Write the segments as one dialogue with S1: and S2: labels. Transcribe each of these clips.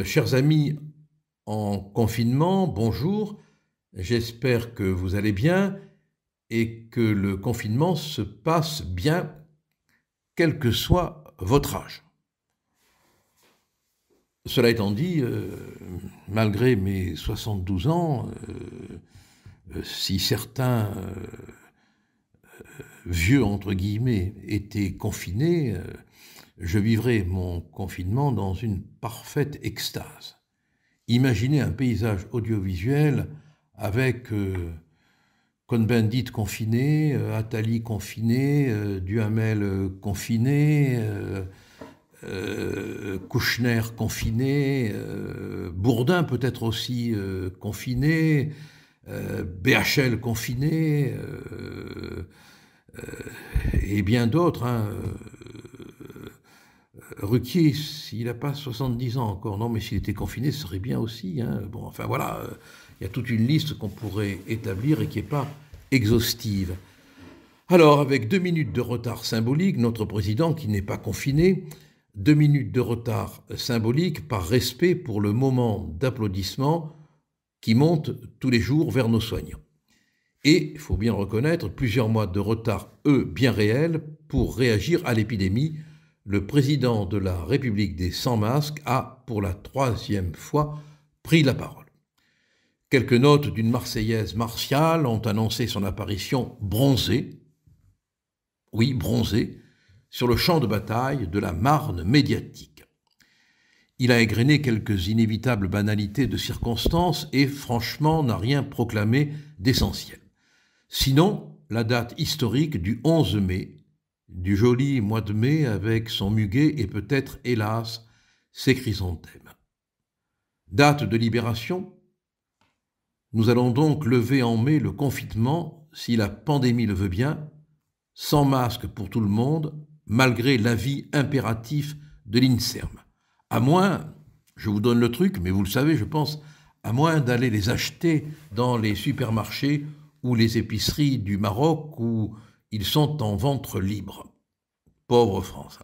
S1: Chers amis en confinement, bonjour. J'espère que vous allez bien et que le confinement se passe bien, quel que soit votre âge. Cela étant dit, malgré mes 72 ans, si certains vieux, entre guillemets, étaient confinés, je vivrais mon confinement dans une parfaite extase. Imaginez un paysage audiovisuel avec Cohn-Bendit confiné, Attali confiné, Duhamel confiné, Kouchner confiné, Bourdin peut-être aussi confiné, BHL confiné, et bien d'autres. Ruquier, s'il n'a pas 70 ans encore, non, mais s'il était confiné, ce serait bien aussi. Bon, enfin voilà, il y a toute une liste qu'on pourrait établir et qui n'est pas exhaustive. Alors, avec 2 minutes de retard symbolique, notre président, qui n'est pas confiné, 2 minutes de retard symbolique par respect pour le moment d'applaudissement qui monte tous les jours vers nos soignants. Et, il faut bien reconnaître, plusieurs mois de retard, eux, bien réels, pour réagir à l'épidémie. Le président de la République des sans-masques a, pour la 3e fois, pris la parole. Quelques notes d'une Marseillaise martiale ont annoncé son apparition bronzée, oui, bronzée, sur le champ de bataille de la Marne médiatique. Il a égrené quelques inévitables banalités de circonstances et, franchement, n'a rien proclamé d'essentiel. Sinon, la date historique du 11 mai, du joli mois de mai avec son muguet et peut-être, hélas, ses chrysanthèmes. Date de libération. Nous allons donc lever en mai le confinement, si la pandémie le veut bien, sans masque pour tout le monde, malgré l'avis impératif de l'INSERM. À moins, je vous donne le truc, mais vous le savez, je pense, à moins d'aller les acheter dans les supermarchés ou les épiceries du Maroc où ils sont en ventre libre. Pauvre France,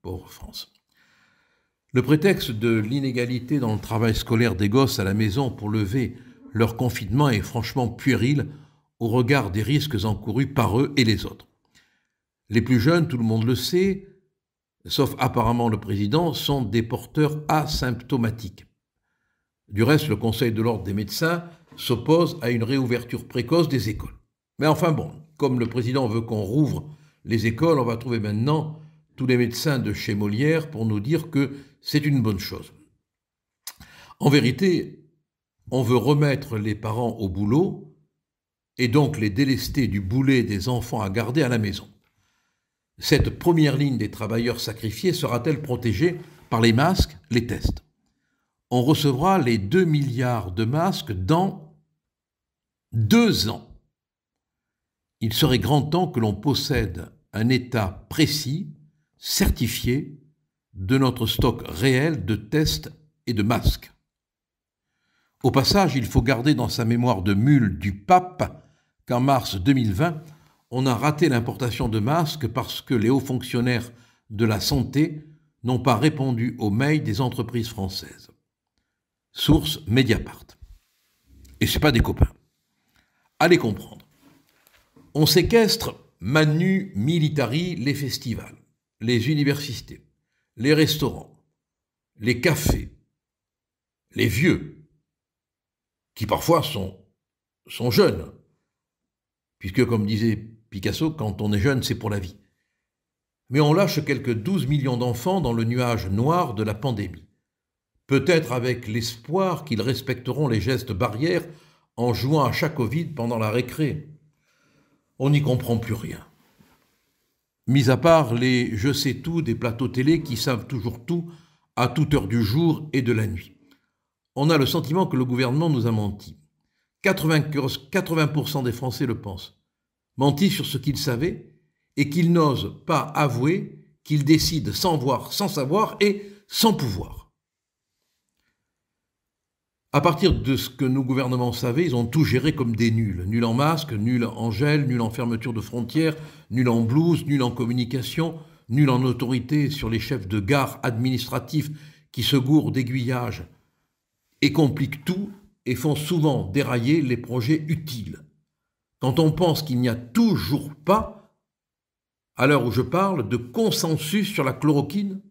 S1: pauvre France. Le prétexte de l'inégalité dans le travail scolaire des gosses à la maison pour lever leur confinement est franchement puéril au regard des risques encourus par eux et les autres. Les plus jeunes, tout le monde le sait, sauf apparemment le président, sont des porteurs asymptomatiques. Du reste, le Conseil de l'ordre des médecins s'oppose à une réouverture précoce des écoles. Mais enfin bon, comme le président veut qu'on rouvre les écoles, on va trouver maintenant tous les médecins de chez Molière pour nous dire que c'est une bonne chose. En vérité, on veut remettre les parents au boulot et donc les délester du boulet des enfants à garder à la maison. Cette première ligne des travailleurs sacrifiés sera-t-elle protégée par les masques, les tests? On recevra les 2 milliards de masques dans 2 ans. Il serait grand temps que l'on possède un état précis, certifié, de notre stock réel de tests et de masques. Au passage, il faut garder dans sa mémoire de mule du pape qu'en mars 2020, on a raté l'importation de masques parce que les hauts fonctionnaires de la santé n'ont pas répondu aux mails des entreprises françaises. Source Mediapart. Et ce n'est pas des copains. Allez comprendre. On séquestre manu militari les festivals, les universités, les restaurants, les cafés, les vieux, qui parfois sont jeunes, puisque comme disait Picasso, quand on est jeune, c'est pour la vie. Mais on lâche quelques 12 millions d'enfants dans le nuage noir de la pandémie, peut-être avec l'espoir qu'ils respecteront les gestes barrières en jouant à chat Covid pendant la récré. On n'y comprend plus rien. Mis à part les « je sais tout » des plateaux télé qui savent toujours tout à toute heure du jour et de la nuit. On a le sentiment que le gouvernement nous a menti. 80% des Français le pensent. Menti sur ce qu'ils savaient et qu'ils n'osent pas avouer qu'ils décident sans voir, sans savoir et sans pouvoir. À partir de ce que nos gouvernements savaient, ils ont tout géré comme des nuls. Nuls en masque, nuls en gel, nuls en fermeture de frontières, nuls en blouse, nuls en communication, nuls en autorité sur les chefs de gare administratifs qui se gourrent d'aiguillage et compliquent tout et font souvent dérailler les projets utiles. Quand on pense qu'il n'y a toujours pas, à l'heure où je parle, de consensus sur la chloroquine,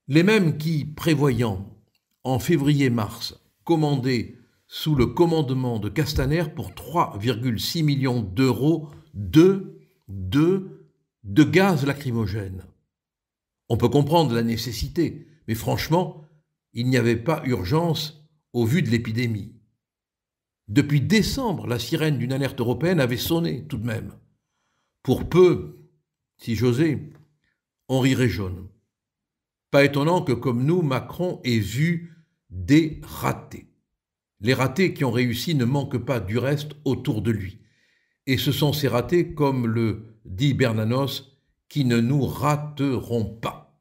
S1: les mêmes qui, prévoyant en février-mars, commandaient sous le commandement de Castaner pour 3,6 millions d'euros de gaz lacrymogène. On peut comprendre la nécessité, mais franchement, il n'y avait pas urgence au vu de l'épidémie. Depuis décembre, la sirène d'une alerte européenne avait sonné tout de même. Pour peu, si j'osais, on rirait jaune. Pas étonnant que, comme nous, Macron ait vu des ratés. Les ratés qui ont réussi ne manquent pas du reste autour de lui. Et ce sont ces ratés, comme le dit Bernanos, qui ne nous rateront pas.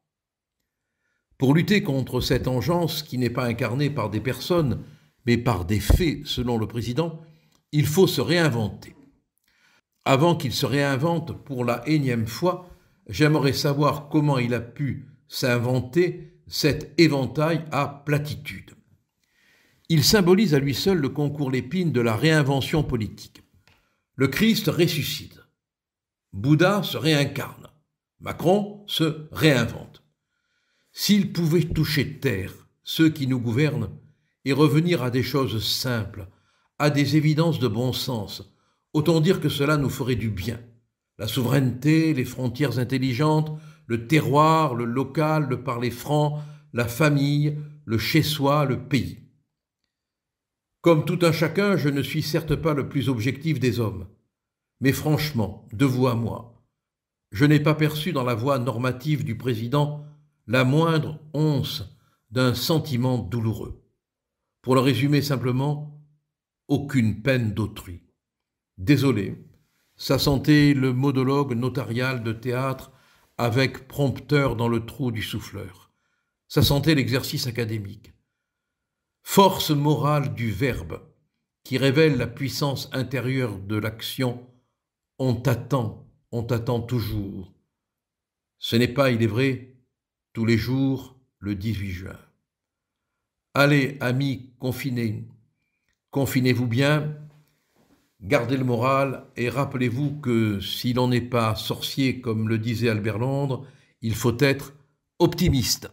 S1: Pour lutter contre cette engeance qui n'est pas incarnée par des personnes, mais par des faits, selon le président, il faut se réinventer. Avant qu'il se réinvente pour la énième fois, j'aimerais savoir comment il a pu s'inventer cet éventail à platitudes. Il symbolise à lui seul le concours Lépine de la réinvention politique. Le Christ ressuscite. Bouddha se réincarne. Macron se réinvente. S'ils pouvaient toucher terre, ceux qui nous gouvernent, et revenir à des choses simples, à des évidences de bon sens, autant dire que cela nous ferait du bien. La souveraineté, les frontières intelligentes, le terroir, le local, le parler franc, la famille, le chez-soi, le pays. Comme tout un chacun, je ne suis certes pas le plus objectif des hommes. Mais franchement, de vous à moi, je n'ai pas perçu dans la voix normative du président la moindre once d'un sentiment douloureux. Pour le résumer simplement, aucune peine d'autrui. Désolé, ça sentait le monologue notarial de théâtre avec prompteur dans le trou du souffleur. Ça sentait l'exercice académique. Force morale du verbe qui révèle la puissance intérieure de l'action. On t'attend toujours. Ce n'est pas, il est vrai, tous les jours le 18 juin. Allez, amis confinés, confinez-vous bien, gardez le moral et rappelez-vous que si l'on n'est pas sorcier comme le disait Albert Londres, il faut être optimiste.